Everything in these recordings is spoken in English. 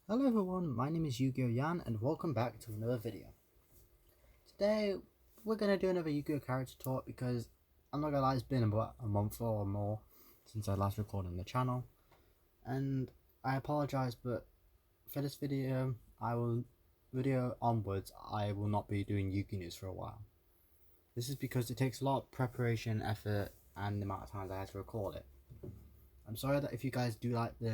Hello everyone, my name is Yu-Gi-Oh! Yan and welcome back to another video. Today we're going to do another Yu-Gi-Oh! Character talk because I'm not gonna lie, it's been about a month or more since I last recorded on the channel, and I apologise, but for this video onwards I will not be doing Yu-Gi news for a while. This is because it takes a lot of preparation, effort and the amount of times I had to record it. I'm sorry that if you guys do like the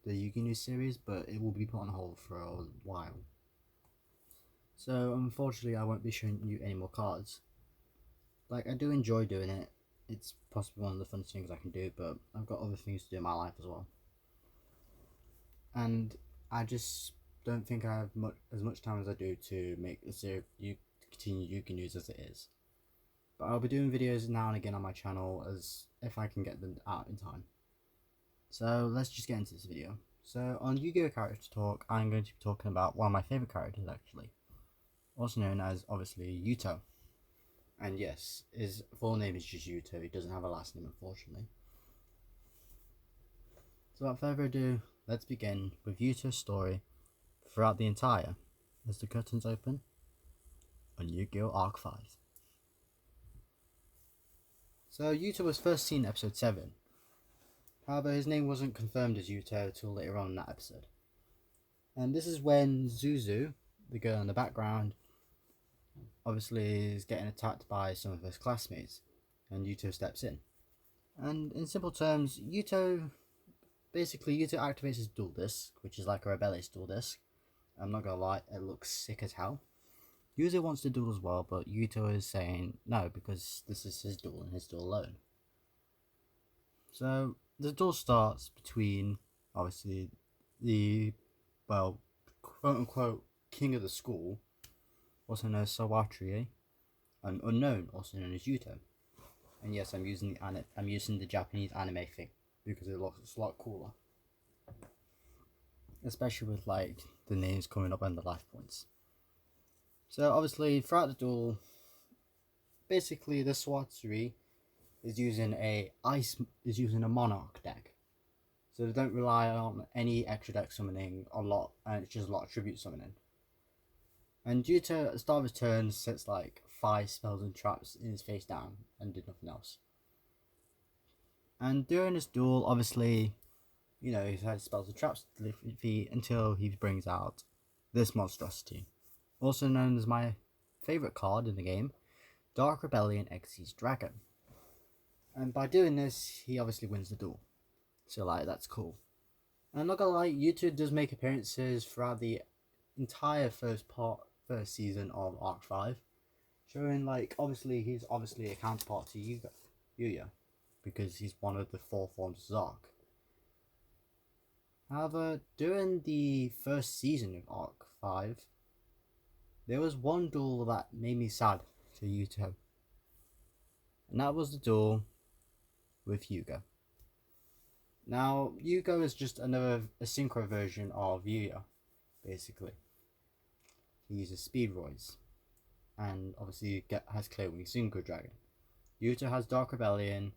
Yu-Gi news series, but it will be put on hold for a while. So unfortunately I won't be showing you any more cards. Like, I do enjoy doing it. It's possibly one of the funnest things I can do, but I've got other things to do in my life as well. And I just don't think I have as much time as I do to make the series continue Yu-Gi news as it is. But I'll be doing videos now and again on my channel as if I can get them out in time. So let's just get into this video. So on Yu-Gi-Oh! Character Talk, I'm going to be talking about one of my favourite characters actually, also known as obviously Yuto. And yes, his full name is just Yuto, he doesn't have a last name unfortunately. So without further ado, let's begin with Yuto's story throughout the entire, as the curtains open, on Yu-Gi-Oh! Arc 5. So Yuto was first seen in episode 7, however his name wasn't confirmed as Yuto till later on in that episode. And this is when Zuzu, the girl in the background, obviously is getting attacked by some of his classmates, and Yuto steps in. And in simple terms, Yuto activates his dual disc, which is like a rebellious dual disc. I'm not gonna lie, it looks sick as hell. Yuzo wants to duel as well, but Yuto is saying no because this is his duel and his duel alone. So the duel starts between obviously the quote unquote king of the school, also known as Sawatri, and Unknown, also known as Yuto. And yes, I'm using the Japanese anime thing because it looks a lot cooler, especially with like the names coming up and the life points. So obviously throughout the duel, basically the Swatsuri is using a monarch deck, so they don't rely on any extra deck summoning a lot, and it's just a lot of tribute summoning. And due to at the start of his turn, sets like 5 spells and traps in his face down and did nothing else. And during this duel, obviously, he's had spells and traps to defeat until he brings out this monstrosity, also known as my favourite card in the game, Dark Rebellion Xyz Dragon. And by doing this, he obviously wins the duel. So like, that's cool. And I'm not gonna lie, Yuto does make appearances throughout the entire first season of Arc 5, showing like he's obviously a counterpart to Yuya, because he's one of the 4 forms of Zark. However, during the first season of Arc 5, there was one duel that made me sad for Yuto, and that was the duel with Yuga. Now, Yugo is just a synchro version of Yuya, basically. He uses Speed Roids, and obviously has Clear Wing Synchro Dragon. Yuto has Dark Rebellion,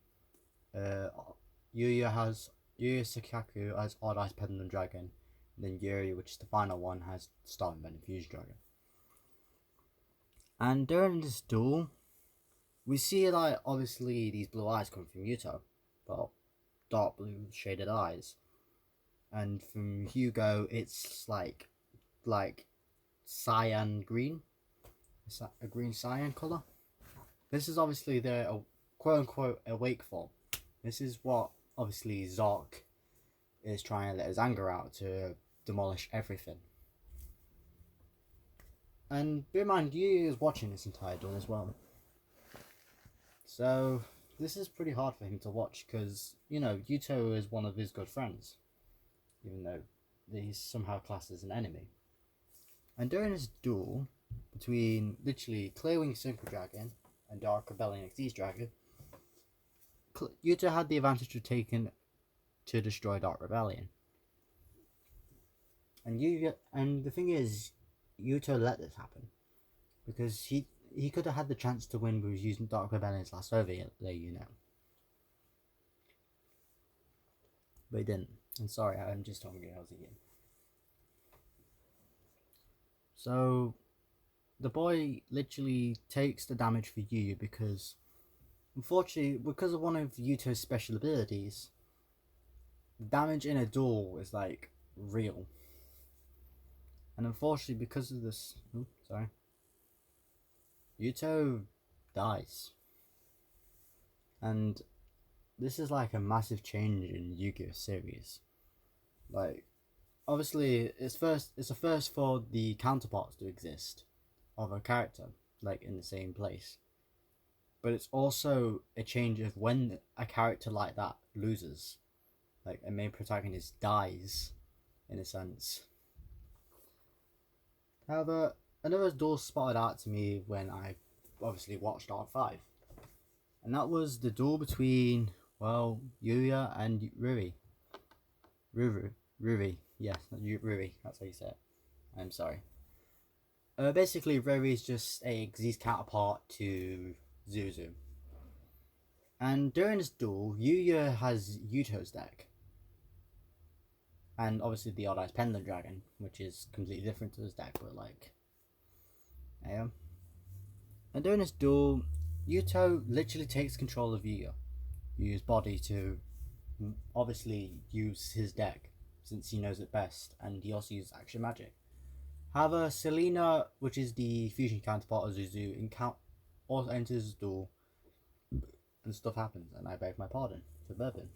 Yuya Sakaku has Odd Eyes Pendulum Dragon, and then Yuri, which is the final one, has Starving Venom Fuse Dragon. And during this duel, we see like obviously these blue eyes come from Yuto, but dark blue shaded eyes, and from Hugo it's like cyan green. Is that a green cyan color? This is obviously the quote unquote awake form. This is what obviously Zark is trying to let his anger out to demolish everything. And bear in mind, Yu is watching this entire duel as well. So this is pretty hard for him to watch because, Yuto is one of his good friends, even though he's somehow classed as an enemy. And during this duel between literally Clearwing Synchro Dragon and Dark Rebellion Xyz Dragon, Yuto had the advantage of taking to destroy Dark Rebellion. And the thing is, Yuto let this happen because he could have had the chance to win, but he was using Dark Rebellion's last overlay, But he didn't. And sorry, I'm just talking about again. So the boy literally takes the damage for Yu because, unfortunately, because of one of Yuto's special abilities, damage in a duel is like real. And unfortunately, because of this, Yuto dies. And this is like a massive change in Yu-Gi-Oh series. Like, obviously, it's a first for the counterparts to exist of a character, like in the same place. But it's also a change of when a character like that loses, like a main protagonist dies, in a sense. However, another duel spotted out to me when I obviously watched Arc 5. And that was the duel between, well, Yuya and Ruri. Ruri. Yes, Ruri. That's how you say it. I'm sorry. Basically, Ruri is just a Xyz counterpart to Zuzu. And during this duel, Yuya has Yuto's deck. And obviously the Odd Eyes Pendulum Dragon, which is completely different to his deck, but like... Yeah. And during this duel, Yuto literally takes control of Yuya's body to obviously use his deck, since he knows it best, and he also uses action magic. However, Selena, which is the fusion counterpart of Zuzu, also enters the duel, and stuff happens, and I beg my pardon for burping.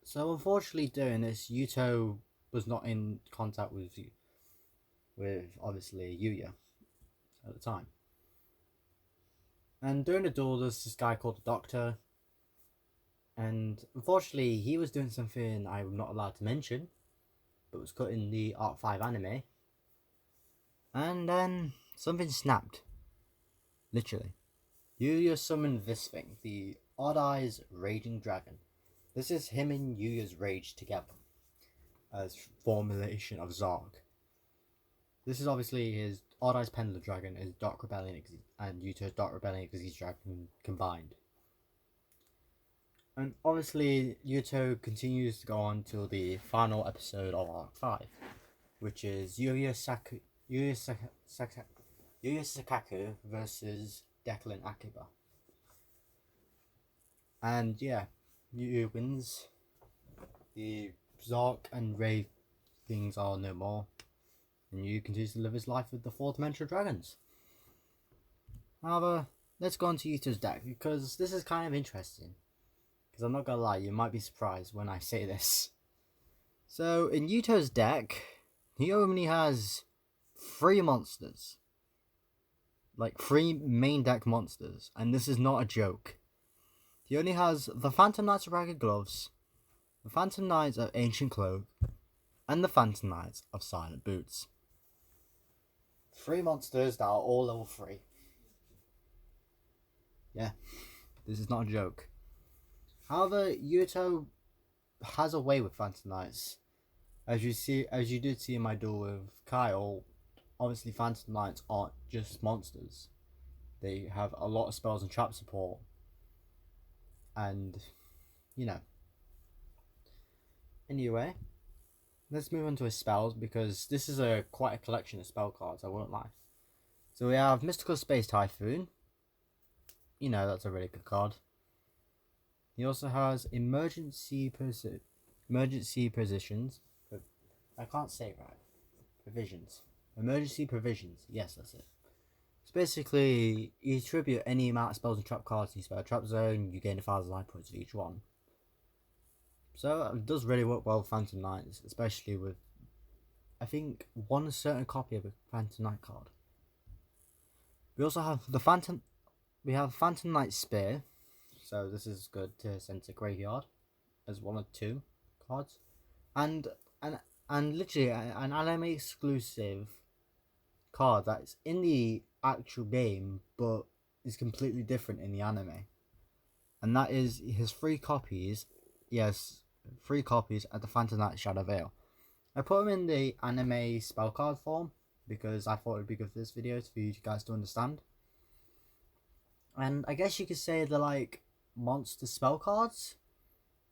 So unfortunately, during this, Yuto was not in contact with obviously Yuya at the time. And during the duel, there's this guy called the Doctor, and unfortunately, he was doing something I'm not allowed to mention, but was cut in the Arc 5 anime. And then something snapped. Literally. Yuya summoned this thing, the Odd Eyes Raging Dragon. This is him and Yuya's rage together as formulation of Zarg. This is obviously his Odd Eyes Pendulum Dragon, his Dark Rebellion and Yuto's Dark Rebellion Xyz Dragon combined. And obviously Yuto continues to go on till the final episode of Arc 5, which is Yuya Sakaku versus Declan Akiba. And yeah, Yuya wins. The Zark and Ray things are no more, and Yuya continues to live his life with the 4-dimensional dragons. However, let's go on to Yuto's deck, because this is kind of interesting. Because I'm not gonna lie, you might be surprised when I say this. So, in Yuto's deck, he only has 3 monsters. Like 3 main deck monsters, and this is not a joke. He only has the Phantom Knights of Ragged Gloves, the Phantom Knights of Ancient Cloak, and the Phantom Knights of Silent Boots. 3 monsters that are all level 3. Yeah, this is not a joke. However, Yuto has a way with Phantom Knights. As you did see in my duel with Kyle, obviously Phantom Knights aren't just monsters. They have a lot of spells and trap support. And, you know. Anyway, let's move on to his spells, because this is quite a collection of spell cards, I won't lie. So we have Mystical Space Typhoon. You know, that's a really good card. He also has Emergency Positions. I can't say it right. Provisions. Emergency Provisions. Yes, that's it. So basically, you tribute any amount of spells and trap cards you spell a trap zone, you gain 1,000 life points for each one. So it does really work well with Phantom Knights, especially with, I think, one certain copy of a Phantom Knight card. We also have Phantom Knight Spear, so this is good to send to graveyard as 1 or 2 cards, and literally an anime exclusive card that's in the actual game but is completely different in the anime, and that is his 3 copies. Yes, 3 copies at the Phantom Knight Shadow Veil. I put them in the anime spell card form because I thought it would be good for this video for you guys to understand. And I guess you could say they're like monster spell cards,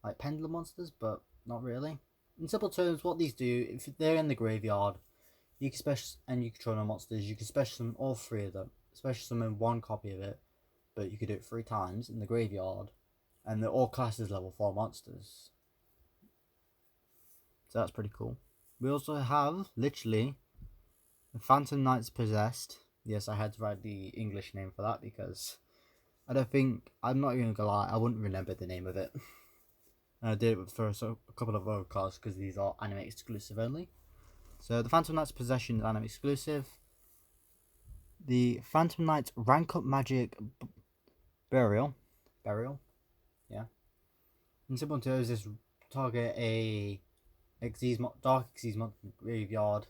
like pendulum monsters, but not really. In simple terms, what these do, if they're in the graveyard, You can special and you control no monsters. You can special summon all three of them. Special summon one copy of it, but you could do it 3 times in the graveyard, and they're all classed as level 4 monsters. So that's pretty cool. We also have literally the Phantom Knights Possessed. Yes, I had to write the English name for that because I'm not even gonna lie, I wouldn't remember the name of it. And I did it for a couple of other cards because these are anime exclusive only. So the Phantom Knights Possession is anime exclusive. The Phantom Knights Rank Up Magic Burial, yeah. In simple terms, this target a Dark Xyz monster graveyard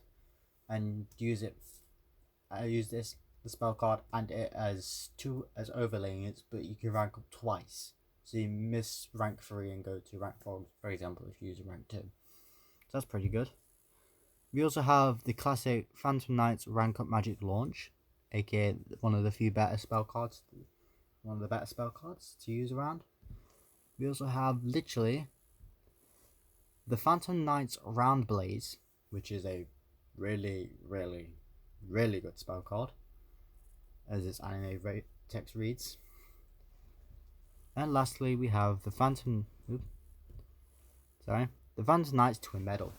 and use the spell card and it as overlaying it, but you can rank up twice. So you miss rank 3 and go to rank 4, for example, if you use a rank 2. So that's pretty good. We also have the classic Phantom Knights Rank Up Magic Launch, aka one of the better spell cards to use around. We also have literally the Phantom Knights Round Blaze, which is a really, really, really good spell card, as its anime text reads. And lastly, we have the Phantom Knights Twin Medal.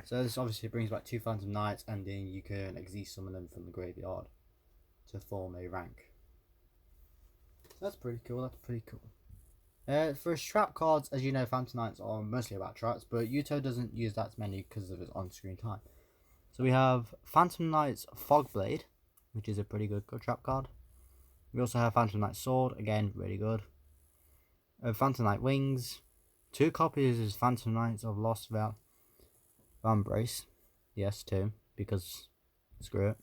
So this obviously brings back 2 Phantom Knights, and then you can Xyz summon them from the graveyard to form a rank. So that's pretty cool. For trap cards, as you know, Phantom Knights are mostly about traps, but Yuto doesn't use that many because of his on-screen time. So we have Phantom Knights Fogblade, which is a pretty good trap card. We also have Phantom Knight Sword, again, really good. Phantom Knight Wings. 2 copies is Phantom Knights of Lost Vambrace. Yes, 2, because screw it.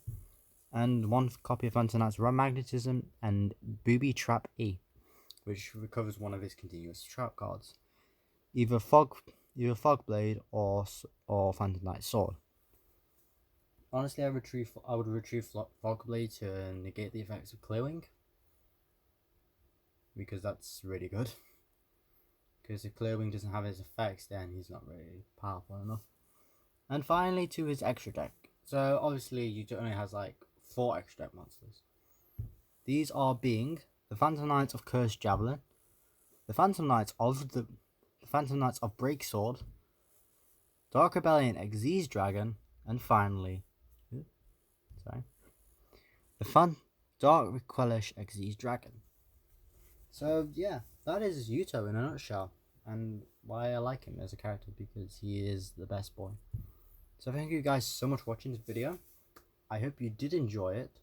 And 1 copy of Phantom Knights Run Magnetism and Booby Trap E, which recovers one of his continuous trap cards. Either Fogblade or Phantom Knight Sword. Honestly, I would retrieve Fogblade to negate the effects of Clearing, because that's really good. Because if Clearing doesn't have his effects, then he's not really powerful enough. And finally, to his extra deck. So obviously, Yuto only has like 4 extra deck monsters. These are being the Phantom Knights of Cursed Javelin, the Phantom Knights of Break Sword, Dark Rebellion Xyz Dragon, and finally, the Dark Quellish Xyz Dragon. So yeah, that is Yuto in a nutshell, and why I like him as a character, because he is the best boy. So thank you guys so much for watching this video. I hope you did enjoy it,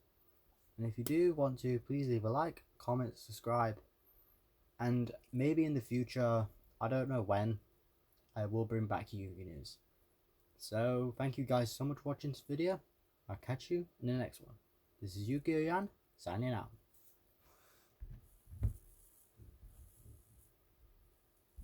and if you do want to, please leave a like, comment, subscribe, and maybe in the future, I don't know when, I will bring back Yu-Gi news. So thank you guys so much for watching this video. I'll catch you in the next one. This is Yu-Gi-Oh! Yan, signing out.